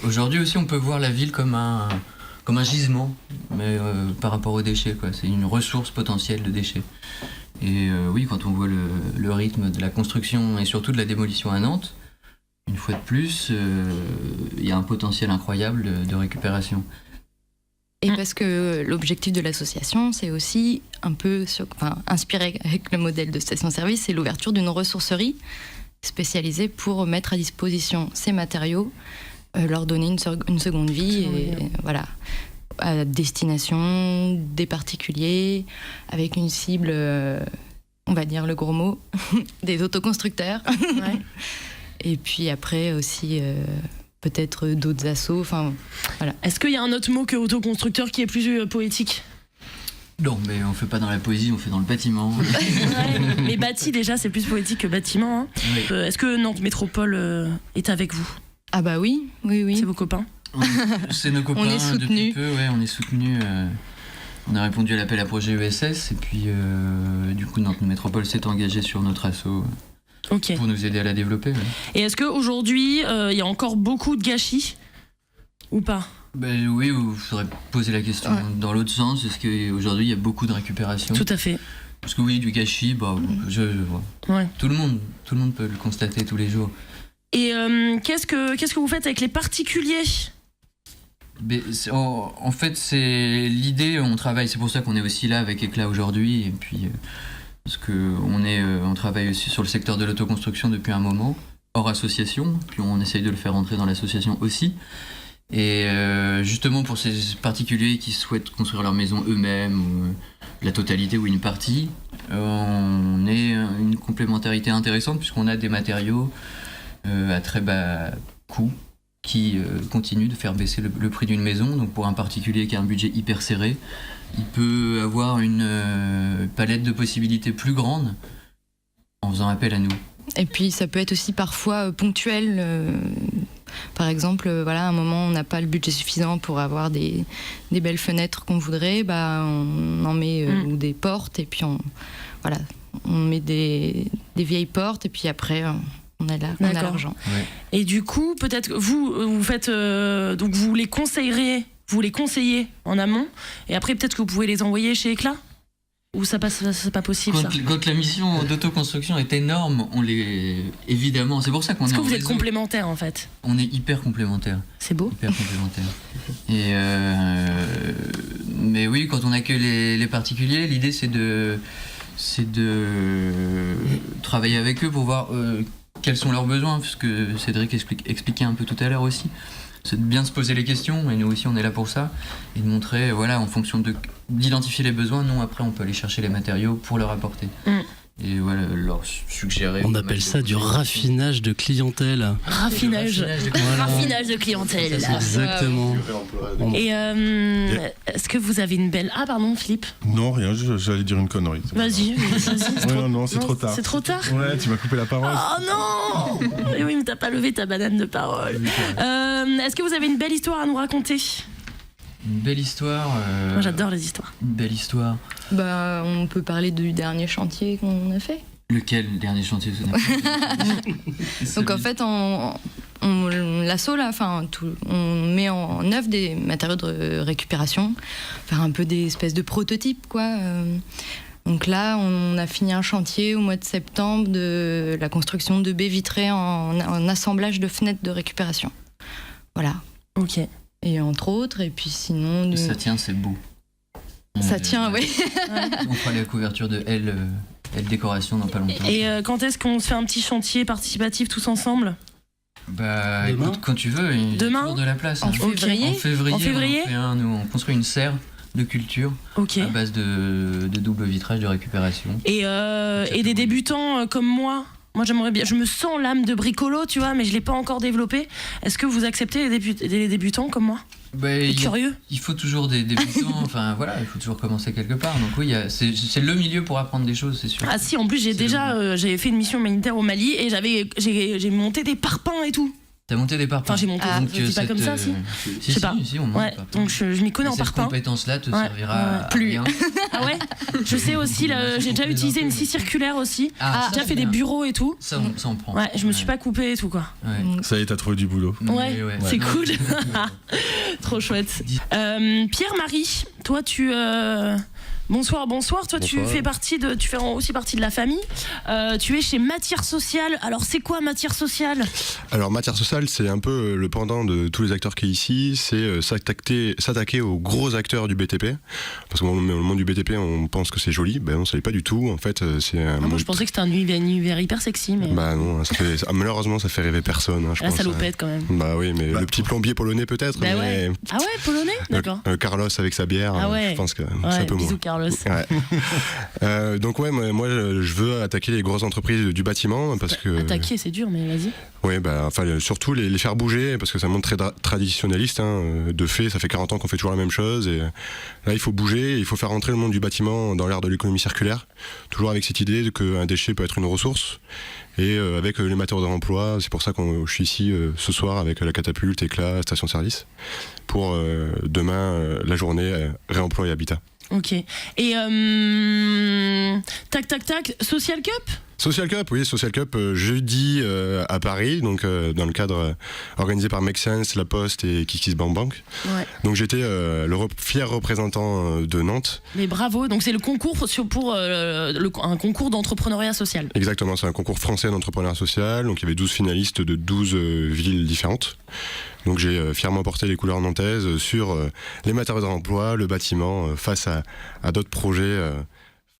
aujourd'hui aussi, on peut voir la ville comme un gisement, mais par rapport aux déchets, quoi. C'est une ressource potentielle de déchets. Et oui, quand on voit le rythme de la construction et surtout de la démolition à Nantes, une fois de plus, il y a un potentiel incroyable de récupération. Et parce que l'objectif de l'association, c'est aussi un peu inspiré avec le modèle de station-service, c'est l'ouverture d'une ressourcerie spécialisée pour mettre à disposition ces matériaux, leur donner une seconde vie, voilà, à destination des particuliers, avec une cible, on va dire le gros mot, des autoconstructeurs. Ouais. Et puis après aussi... peut-être d'autres assos, enfin voilà. Est-ce qu'il y a un autre mot que autoconstructeur qui est plus poétique ? Non, mais on fait pas dans la poésie, on fait dans le bâtiment. Ouais, mais bâti déjà, c'est plus poétique que bâtiment. Hein. Oui. Est-ce que Nantes Métropole est avec vous ? Ah bah oui. C'est vos copains ? C'est nos copains. On est soutenus. Depuis peu, ouais, on est soutenus. On a répondu à l'appel à projet ESS et puis du coup Nantes Métropole s'est engagé sur notre asso. Okay. Pour nous aider à la développer. Ouais. Et est-ce qu'aujourd'hui, il y a encore beaucoup de gâchis ou pas ? Oui, il faudrait poser la question dans l'autre sens. Est-ce qu'aujourd'hui, il y a beaucoup de récupération ? Tout à fait. Parce que oui, du gâchis, je vois. Ouais. Tout le monde peut le constater tous les jours. Et qu'est-ce que vous faites avec les particuliers ? En fait, c'est l'idée, on travaille, c'est pour ça qu'on est aussi là avec Éclat aujourd'hui, et puis... parce qu'on travaille aussi sur le secteur de l'autoconstruction depuis un moment, hors association, puis on essaye de le faire entrer dans l'association aussi. Et justement pour ces particuliers qui souhaitent construire leur maison eux-mêmes, ou la totalité ou une partie, on est une complémentarité intéressante puisqu'on a des matériaux à très bas coût qui continuent de faire baisser le prix d'une maison. Donc pour un particulier qui a un budget hyper serré, il peut avoir une palette de possibilités plus grande en faisant appel à nous. Et puis ça peut être aussi parfois ponctuel. Par exemple, à un moment on n'a pas le budget suffisant pour avoir des belles fenêtres qu'on voudrait, on en met ou des portes et puis on met des vieilles portes et puis après on a l'argent. Ouais. Et du coup, peut-être vous faites donc vous les conseillerez. Vous les conseillez en amont et après peut-être que vous pouvez les envoyer chez Éclat ? Ou c'est pas possible quand la mission d'autoconstruction est énorme, évidemment, c'est pour ça qu'on est. Est-ce que vous êtes complémentaires en fait ? On est hyper complémentaires. C'est beau. Hyper complémentaires. Et mais oui, quand on accueille les particuliers, l'idée c'est de travailler avec eux pour voir quels sont leurs besoins, puisque Cédric expliquait un peu tout à l'heure aussi. C'est de bien se poser les questions, et nous aussi on est là pour ça, et de montrer, en fonction d'identifier les besoins, nous après on peut aller chercher les matériaux pour leur apporter. Et leur suggérer. On appelle ça du raffinage de clientèle. Raffinage de clientèle. Exactement. Et est-ce que vous avez une belle... Ah pardon, Philippe. Non, rien, j'allais dire une connerie. Vas-y. Non, c'est trop tard. C'est trop tard ? Ouais, tu m'as coupé la parole. Oh non. Mais oui, mais t'as pas levé ta banane de parole. Est-ce que vous avez une belle histoire à nous raconter ? Une belle histoire. Moi j'adore les histoires. Une belle histoire. On peut parler du dernier chantier qu'on a fait. Lequel, le dernier chantier Donc en fait, l'asso là, on met en œuvre des matériaux de récupération, faire un peu des espèces de prototypes quoi. Donc là, on a fini un chantier au mois de septembre de la construction de baies vitrées en assemblage de fenêtres de récupération. Voilà. Ok. Et entre autres, et puis sinon... Ça tient, c'est beau. Ça tient, oui. On fera la couverture de L décoration dans pas longtemps. Et quand est-ce qu'on se fait un petit chantier participatif tous ensemble ? Écoute, quand tu veux, il y a toujours de la place. En février. En février. On construit une serre de culture à base de double vitrage de récupération. Et des débutants comme moi, j'aimerais bien. Je me sens l'âme de bricolo, tu vois, mais je l'ai pas encore développé. Est-ce que vous acceptez les débutants comme moi ? Curieux. Il faut toujours des débutants. Il faut toujours commencer quelque part. Donc oui, c'est le milieu pour apprendre des choses, c'est sûr. Ah si, en plus j'avais fait une mission humanitaire au Mali et j'ai monté des parpaings et tout. T'as monté des parpaings. Enfin, j'ai monté, Ah, je dis pas comme ça, si. Si, sais pas. si, on monte Ouais, des parpaings. donc je m'y connais Et en cette parpaing. compétence-là te Ouais, servira ouais. à Plus. rien. Ah ouais. Je sais aussi, j'ai déjà utilisé une scie circulaire aussi. Ah, J'ai déjà fait des bureaux et tout. Ça, on prend. Ouais, je me suis pas coupée et tout quoi. Ouais. Ça y est, t'as trouvé du boulot. Ouais, Mais c'est Non, cool. Trop chouette. Pierre-Marie, toi tu bonsoir. Toi tu Bonsoir. tu fais aussi partie de la famille. Tu es chez Matière Sociale. Alors c'est quoi Matière Sociale? Alors, Matière Sociale, c'est un peu le pendant de tous les acteurs qui est ici. C'est s'attaquer aux gros acteurs du BTP. Parce que dans le monde du BTP, on pense que c'est joli. Ben non, ça l'est pas du tout. En fait, c'est un Moi monde... je pensais que c'était un univers hyper sexy, mais Bah non, malheureusement, ça fait rêver personne. Hein, je la pense, salopette quand même. Bah oui, mais Bah, le petit plombier polonais peut-être. Bah mais ouais. Ah ouais, polonais. D'accord. Carlos avec sa bière, Ah ouais. je pense que c'est Ouais, un peu bisous moins. Carlos. Ouais. Donc ouais, moi je veux attaquer les grosses entreprises du bâtiment parce que Attaquer, c'est dur, mais vas-y. ouais, bah enfin surtout les faire bouger parce que c'est un monde très traditionnaliste. Hein. De fait, ça fait 40 ans qu'on fait toujours la même chose et là il faut bouger, il faut faire rentrer le monde du bâtiment dans l'ère de l'économie circulaire, toujours avec cette idée qu'un déchet peut être une ressource. Et avec les moteurs d'emploi, c'est pour ça que je suis ici ce soir avec la catapulte, Éclat, station-service, pour demain la journée réemploi et habitat. Ok. Et tac, Social Cup. Social Cup, oui, Social Cup jeudi à Paris, donc dans le cadre organisé par Make Sense, La Poste et Kikis Bank Bank. Ouais. Donc j'étais le fier représentant de Nantes. Mais bravo. Donc c'est le concours pour un concours d'entrepreneuriat social. Exactement, c'est un concours français d'entrepreneuriat social. Donc il y avait 12 finalistes de 12 villes différentes. Donc j'ai fièrement porté les couleurs nantaises sur les matériaux d'emploi, le bâtiment, face à d'autres projets